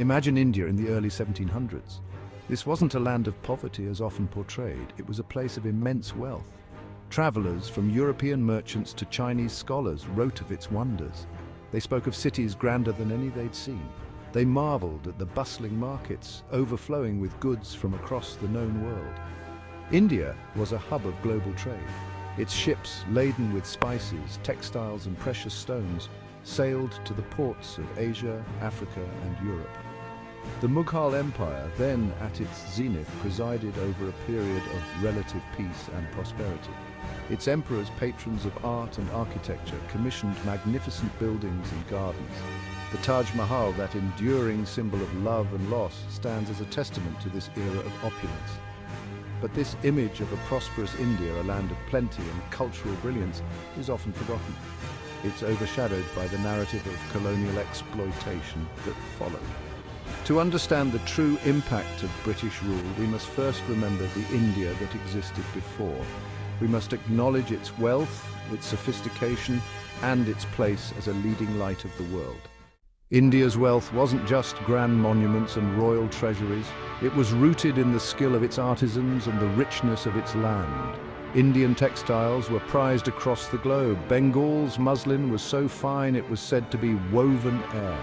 Imagine India in the early 1700s. This wasn't a land of poverty as often portrayed, it was a place of immense wealth. Travelers, from European merchants to Chinese scholars, wrote of its wonders. They spoke of cities grander than any they'd seen. They marveled at the bustling markets, overflowing with goods from across the known world. India was a hub of global trade. Its ships, laden with spices, textiles and precious stones, sailed to the ports of Asia, Africa and Europe. The Mughal Empire, then at its zenith, presided over a period of relative peace and prosperity. Its emperors, patrons of art and architecture, commissioned magnificent buildings and gardens. The Taj Mahal, that enduring symbol of love and loss, stands as a testament to this era of opulence. But this image of a prosperous India, a land of plenty and cultural brilliance, is often forgotten. It's overshadowed by the narrative of colonial exploitation that followed. To understand the true impact of British rule, we must first remember the India that existed before. We must acknowledge its wealth, its sophistication, and its place as a leading light of the world. India's wealth wasn't just grand monuments and royal treasuries. It was rooted in the skill of its artisans and the richness of its land. Indian textiles were prized across the globe. Bengal's muslin was so fine it was said to be woven air.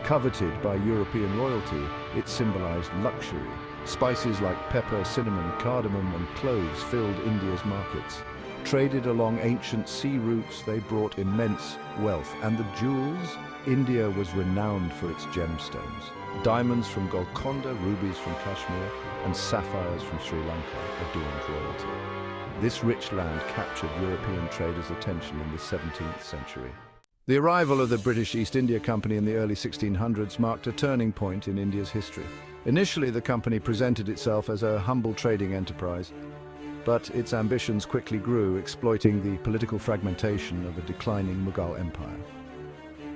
Coveted by European royalty, it symbolized luxury. Spices like pepper, cinnamon, cardamom and cloves filled India's markets. Traded along ancient sea routes, they brought immense wealth. And the jewels? India was renowned for its gemstones. Diamonds from Golconda, rubies from Kashmir, and sapphires from Sri Lanka adorned royalty. This rich land captured European traders' attention in the 17th century. The arrival of the British East India Company in the early 1600s marked a turning point in India's history. Initially, the company presented itself as a humble trading enterprise, but its ambitions quickly grew, exploiting the political fragmentation of a declining Mughal empire.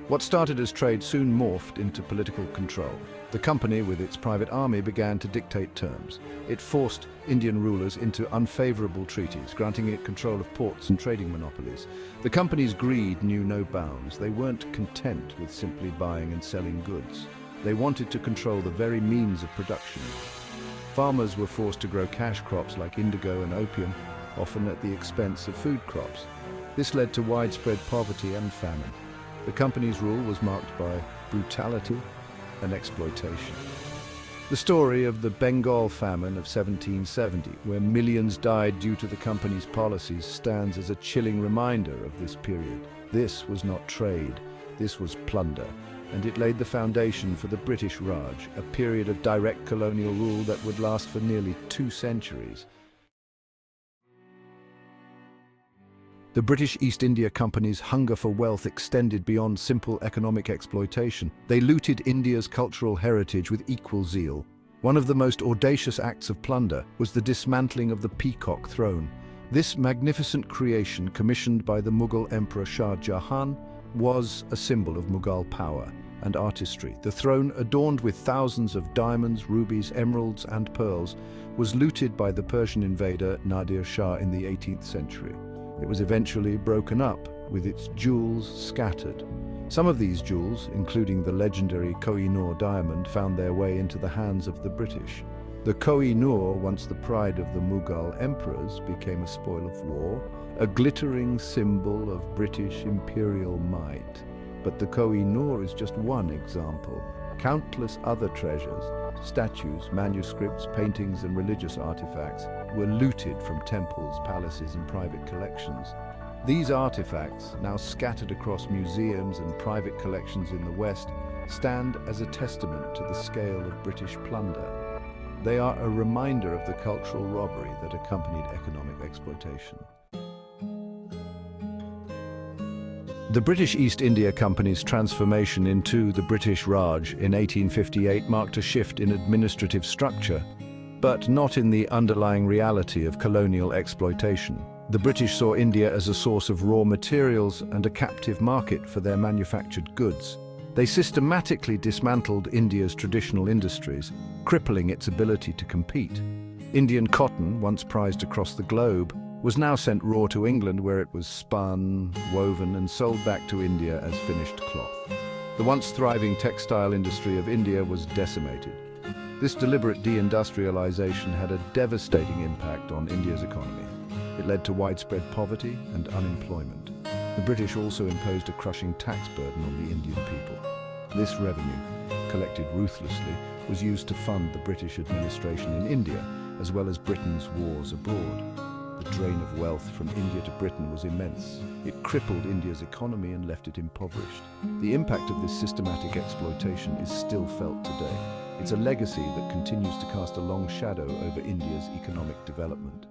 What started as trade soon morphed into political control. The company, with its private army, began to dictate terms. It forced Indian rulers into unfavorable treaties, granting it control of ports and trading monopolies. The company's greed knew no bounds. They weren't content with simply buying and selling goods. They wanted to control the very means of production. Farmers were forced to grow cash crops like indigo and opium, often at the expense of food crops. This led to widespread poverty and famine. The company's rule was marked by brutality and exploitation. The story of the Bengal famine of 1770, where millions died due to the company's policies, stands as a chilling reminder of this period. This was not trade, this was plunder, and it laid the foundation for the British Raj, a period of direct colonial rule that would last for nearly 2 centuries. The British East India Company's hunger for wealth extended beyond simple economic exploitation. They looted India's cultural heritage with equal zeal. One of the most audacious acts of plunder was the dismantling of the Peacock Throne. This magnificent creation, commissioned by the Mughal Emperor Shah Jahan, was a symbol of Mughal power and artistry. The throne, adorned with thousands of diamonds, rubies, emeralds and pearls, was looted by the Persian invader Nadir Shah in the 18th century. It was eventually broken up, with its jewels scattered. Some of these jewels, including the legendary Kohinoor diamond, found their way into the hands of the British. The Kohinoor, once the pride of the Mughal emperors, became a spoil of war, a glittering symbol of British imperial might. But the Kohinoor is just one example. Countless other treasures, statues, manuscripts, paintings and religious artifacts were looted from temples, palaces and private collections. These artifacts, now scattered across museums and private collections in the West, stand as a testament to the scale of British plunder. They are a reminder of the cultural robbery that accompanied economic exploitation. The British East India Company's transformation into the British Raj in 1858 marked a shift in administrative structure, but not in the underlying reality of colonial exploitation. The British saw India as a source of raw materials and a captive market for their manufactured goods. They systematically dismantled India's traditional industries, crippling its ability to compete. Indian cotton, once prized across the globe, was now sent raw to England, where it was spun, woven and sold back to India as finished cloth. The once thriving textile industry of India was decimated. This deliberate deindustrialization had a devastating impact on India's economy. It led to widespread poverty and unemployment. The British also imposed a crushing tax burden on the Indian people. This revenue, collected ruthlessly, was used to fund the British administration in India, as well as Britain's wars abroad. The drain of wealth from India to Britain was immense. It crippled India's economy and left it impoverished. The impact of this systematic exploitation is still felt today. It's a legacy that continues to cast a long shadow over India's economic development.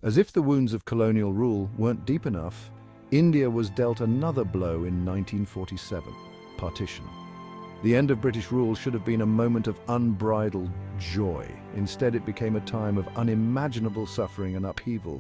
As if the wounds of colonial rule weren't deep enough, India was dealt another blow in 1947, partition. The end of British rule should have been a moment of unbridled joy. Instead, it became a time of unimaginable suffering and upheaval.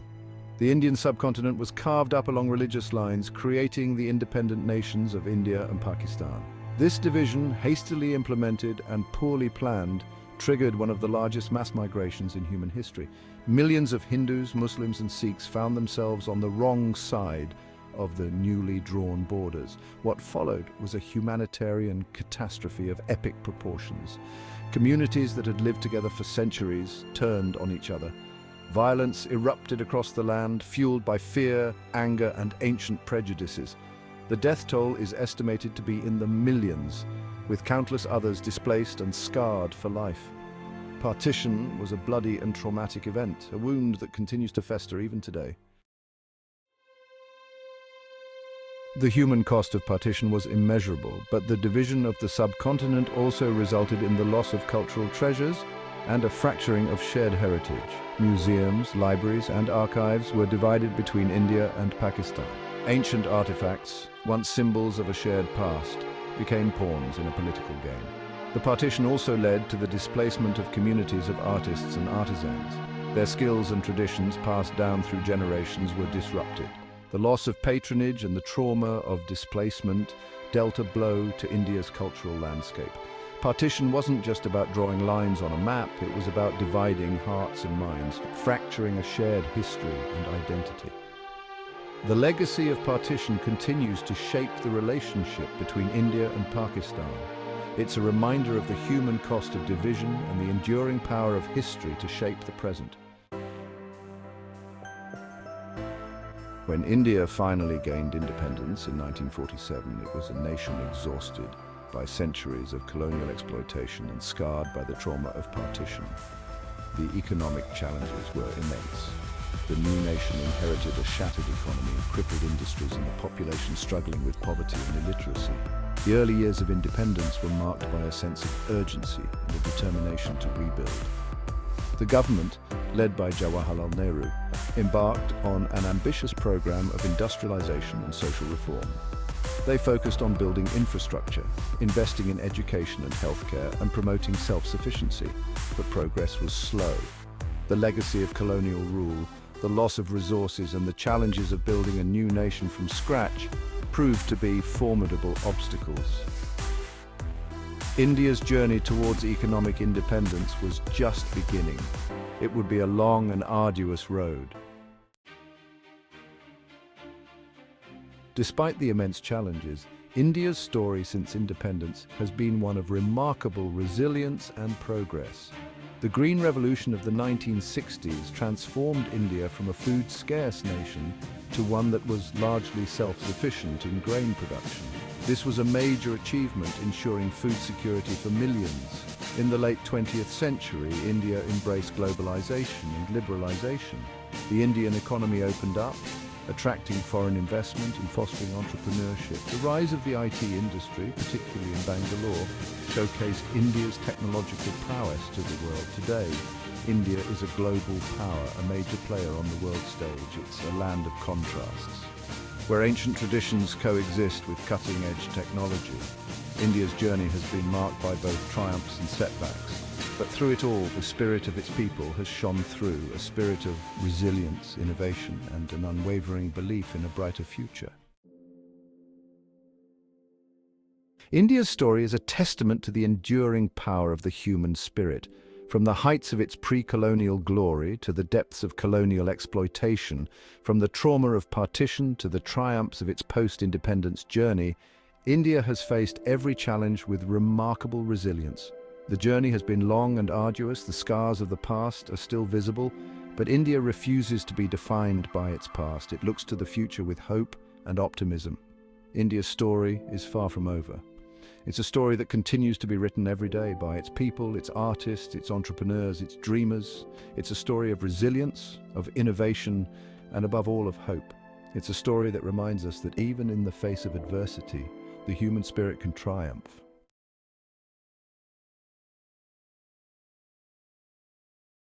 The Indian subcontinent was carved up along religious lines, creating the independent nations of India and Pakistan. This division, hastily implemented and poorly planned, triggered one of the largest mass migrations in human history. Millions of Hindus, Muslims and Sikhs found themselves on the wrong side of the newly drawn borders. What followed was a humanitarian catastrophe of epic proportions. Communities that had lived together for centuries turned on each other. Violence erupted across the land, fueled by fear, anger and ancient prejudices. The death toll is estimated to be in the millions, with countless others displaced and scarred for life. Partition was a bloody and traumatic event, a wound that continues to fester even today. The human cost of partition was immeasurable, but the division of the subcontinent also resulted in the loss of cultural treasures and a fracturing of shared heritage. Museums, libraries and archives were divided between India and Pakistan. Ancient artifacts, once symbols of a shared past, became pawns in a political game. The partition also led to the displacement of communities of artists and artisans. Their skills and traditions passed down through generations were disrupted. The loss of patronage and the trauma of displacement dealt a blow to India's cultural landscape. Partition wasn't just about drawing lines on a map, it was about dividing hearts and minds, fracturing a shared history and identity. The legacy of partition continues to shape the relationship between India and Pakistan. It's a reminder of the human cost of division and the enduring power of history to shape the present. When India finally gained independence in 1947, it was a nation exhausted by centuries of colonial exploitation and scarred by the trauma of partition. The economic challenges were immense. The new nation inherited a shattered economy, crippled industries, and a population struggling with poverty and illiteracy. The early years of independence were marked by a sense of urgency and a determination to rebuild. The government, led by Jawaharlal Nehru, embarked on an ambitious program of industrialization and social reform. They focused on building infrastructure, investing in education and healthcare, and promoting self-sufficiency. But progress was slow. The legacy of colonial rule, the loss of resources, and the challenges of building a new nation from scratch proved to be formidable obstacles. India's journey towards economic independence was just beginning. It would be a long and arduous road. Despite the immense challenges, India's story since independence has been one of remarkable resilience and progress. The Green Revolution of the 1960s transformed India from a food-scarce nation to one that was largely self-sufficient in grain production. This was a major achievement, ensuring food security for millions. In the late 20th century, India embraced globalization and liberalization. The Indian economy opened up, attracting foreign investment and fostering entrepreneurship. The rise of the IT industry, particularly in Bangalore, showcased India's technological prowess to the world. Today, India is a global power, a major player on the world stage. It's a land of contrasts, where ancient traditions coexist with cutting-edge technology. India's journey has been marked by both triumphs and setbacks. But through it all, the spirit of its people has shone through, a spirit of resilience, innovation, and an unwavering belief in a brighter future. India's story is a testament to the enduring power of the human spirit. From the heights of its pre-colonial glory to the depths of colonial exploitation, from the trauma of partition to the triumphs of its post-independence journey, India has faced every challenge with remarkable resilience. The journey has been long and arduous, the scars of the past are still visible, but India refuses to be defined by its past. It looks to the future with hope and optimism. India's story is far from over. It's a story that continues to be written every day by its people, its artists, its entrepreneurs, its dreamers. It's a story of resilience, of innovation, and above all of hope. It's a story that reminds us that even in the face of adversity, the human spirit can triumph.